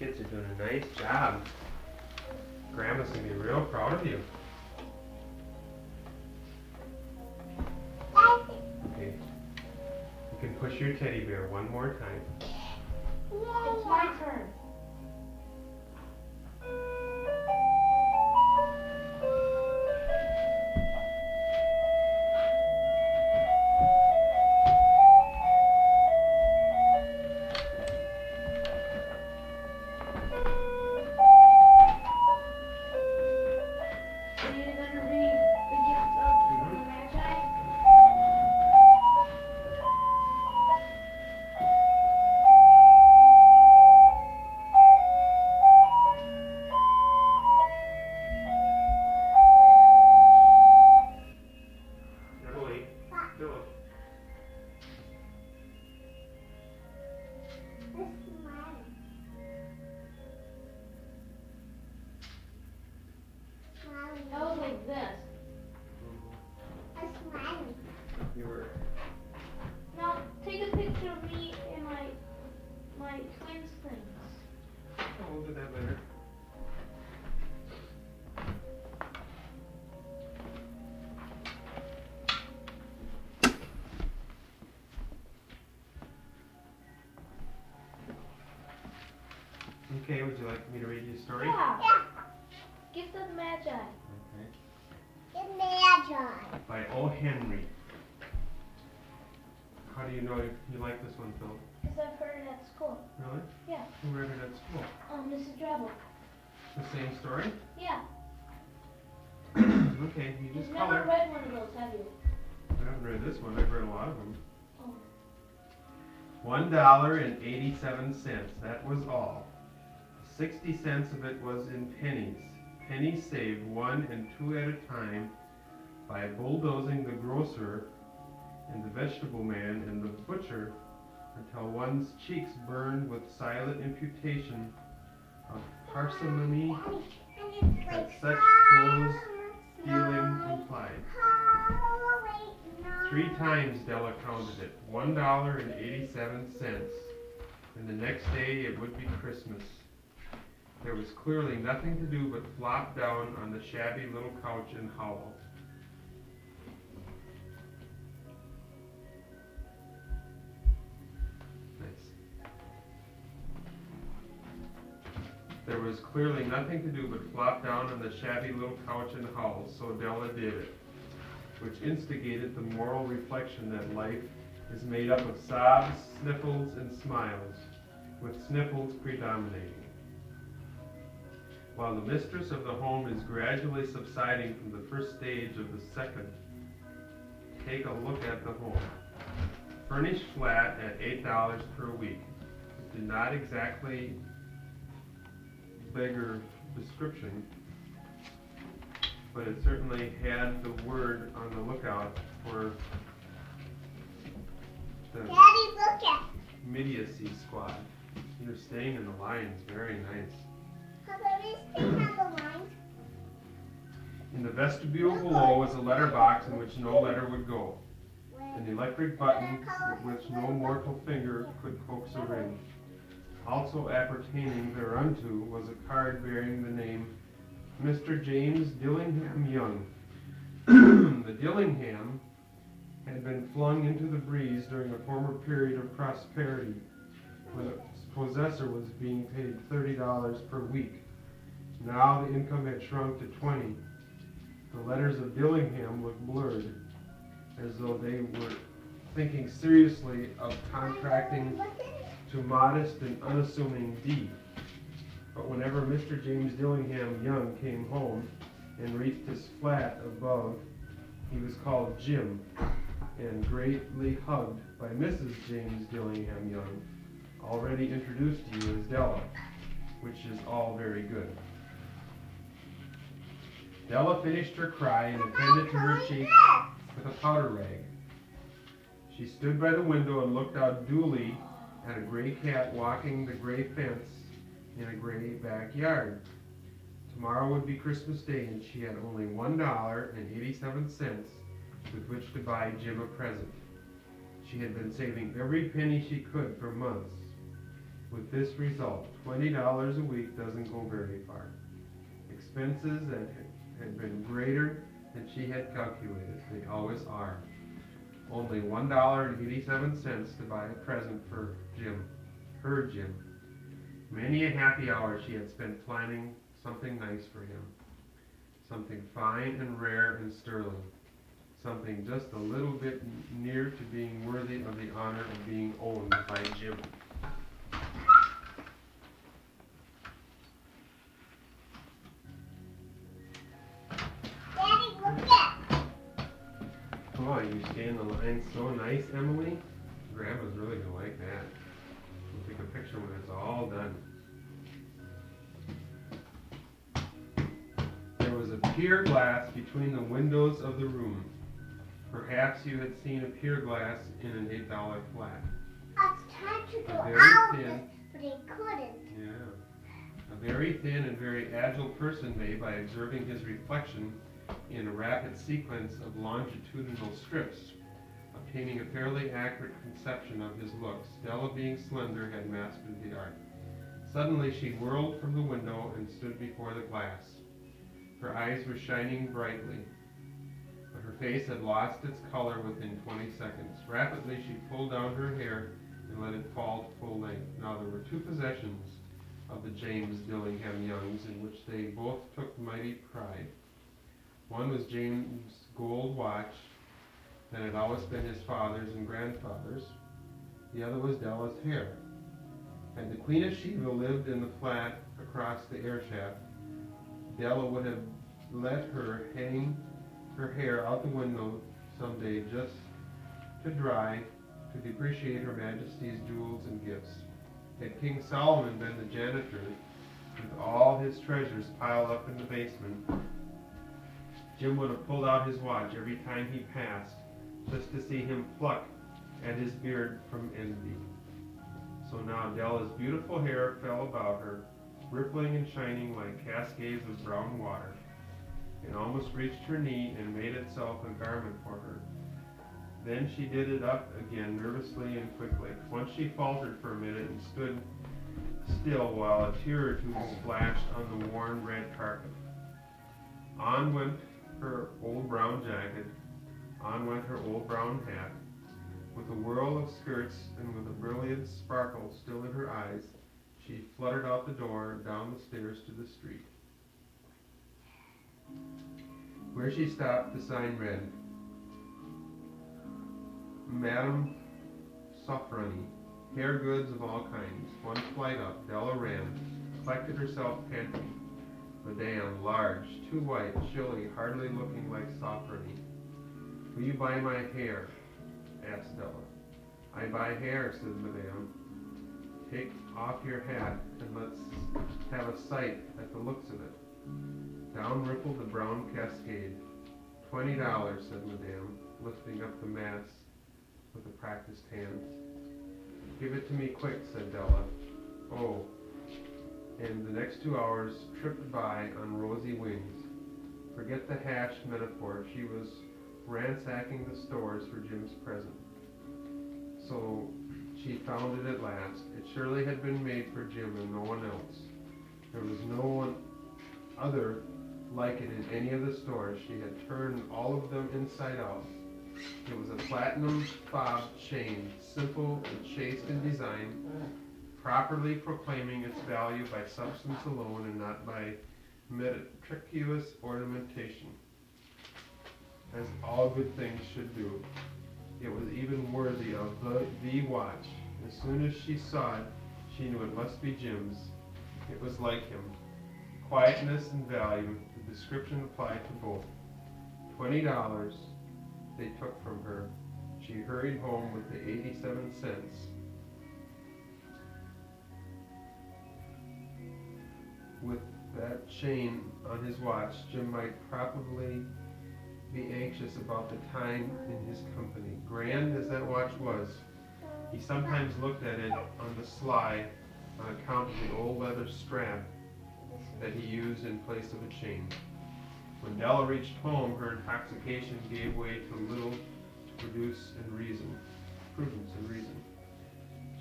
kids are doing a nice job. Grandma's going to be real proud of you. Okay. You can push your teddy bear one more time. It's my turn. Phillip. That was like this. You were. Now take a picture of me and my twins things. Oh, we'll do that later. Okay, would you like me to read you a story? Yeah. Gift of Magi. Okay. The Magi. By O. Henry. How do you know you like this one, Phil? Because I've heard it at school. Really? Yeah. Who read it at school? Mrs. Drabble. The same story? Yeah. Okay, you You've just never color. read one of those, have you? I haven't read this one. I've read a lot of them. Oh. $1.87. That was all. 60 cents of it was in pennies. Pennies saved 1 and 2 at a time by bulldozing the grocer and the vegetable man and the butcher until one's cheeks burned with silent imputation of parsimony that such close dealing implied. 3 times Della counted it, $1.87, and the next day it would be Christmas. There was clearly nothing to do but flop down on the shabby little couch and howl. Nice. There was clearly nothing to do but flop down on the shabby little couch and howl, so Della did it, which instigated the moral reflection that life is made up of sobs, sniffles, and smiles, with sniffles predominating. While the mistress of the home is gradually subsiding from the first stage of the second, take a look at the home. Furnished flat at $8 per week. It did not exactly beggar description, but it certainly had the word on the lookout for the Daddy, look at. immediacy squad. You're staying in the lines. Very nice. In the vestibule below was a letter box in which no letter would go, an electric button with which no mortal finger could coax a ring. Also appertaining thereunto was a card bearing the name Mr. James Dillingham Young. The Dillingham had been flung into the breeze during a former period of prosperity, when its possessor was being paid $30 per week. Now the income had shrunk to $20. The letters of Dillingham looked blurred, as though they were thinking seriously of contracting to modest and unassuming D. But whenever Mr. James Dillingham Young came home and reached his flat above, he was called Jim and greatly hugged by Mrs. James Dillingham Young, already introduced to you as Della, which is all very good. Della finished her cry and attended to her cheek with a powder rag. She stood by the window and looked out dully at a gray cat walking the gray fence in a gray backyard. Tomorrow would be Christmas Day, and she had only $1.87 with which to buy Jim a present. She had been saving every penny she could for months. With this result, $20 a week doesn't go very far. Expenses that had been greater than she had calculated. They always are. Only $1.87 to buy a present for Jim, her Jim. Many a happy hour she had spent planning something nice for him. Something fine and rare and sterling. Something just a little bit near to being worthy of the honor of being owned by Jim. Daddy, look at. Oh, you stay in the line so nice, Emily. Grandma's really gonna like that. We'll take a picture when it's all done. There was a pier glass between the windows of the room. Perhaps you had seen a pier glass in an $8 flat. It's time to go Very out, thin. but they couldn't. Yeah. A very thin and very agile person may, by observing his reflection in a rapid sequence of longitudinal strips, obtaining a fairly accurate conception of his looks. Della, being slender, had mastered the art. Suddenly she whirled from the window and stood before the glass. Her eyes were shining brightly, but her face had lost its color within 20 seconds. Rapidly she pulled down her hair and let it fall to full length. Now there were two possessions of the James Dillingham Youngs in which they both took mighty pride. One was James' gold watch that had always been his father's and grandfather's. The other was Della's hair. Had the Queen of Sheba lived in the flat across the air shaft, Della would have let her hang her hair out the window someday just to dry, to depreciate Her Majesty's jewels and gifts. Had King Solomon been the janitor, with all his treasures piled up in the basement, Jim would have pulled out his watch every time he passed, just to see him pluck at his beard from envy. So now Della's beautiful hair fell about her, rippling and shining like cascades of brown water. It almost reached her knee and made itself a garment for her. Then she did it up again nervously and quickly. Once she faltered for a minute and stood still while a tear or two splashed on the worn red carpet. On went her old brown jacket, on went her old brown hat. With a whirl of skirts and with a brilliant sparkle still in her eyes, she fluttered out the door, down the stairs to the street. Where she stopped, the sign read, Madame Sofroni, hair goods of all kinds. One flight up, Della ran, collected herself panting. Madame, large, too white, chilly, hardly looking like Sofroni. Will you buy my hair? Asked Della. I buy hair, said Madame. Take off your hat and let's have a sight at the looks of it. Down rippled the brown cascade. $20, said Madame, lifting up the mass with a practiced hand. Give it to me quick, said Della. Oh. And the next 2 hours tripped by on rosy wings. Forget the hashed metaphor. She was ransacking the stores for Jim's present. So she found it at last. It surely had been made for Jim and no one else. There was no one other like it in any of the stores. She had turned all of them inside out. It was a platinum fob chain, simple and chaste in design, properly proclaiming its value by substance alone and not by meretricious ornamentation, as all good things should do. It was even worthy of the watch. As soon as she saw it, she knew it must be Jim's. It was like him. Quietness and value, the description applied to both. $20 they took from her. She hurried home with the 87 cents. With that chain on his watch, Jim might probably be anxious about the time in his company. Grand as that watch was, he sometimes looked at it on the sly on account of the old leather strap that he used in place of a chain. When Della reached home, her intoxication gave way to little to prudence and reason.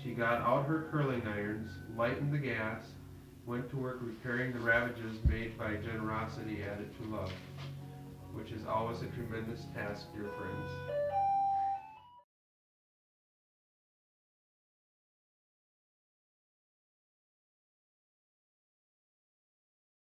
She got out her curling irons, lightened the gas, went to work repairing the ravages made by generosity added to love, which is always a tremendous task, dear friends.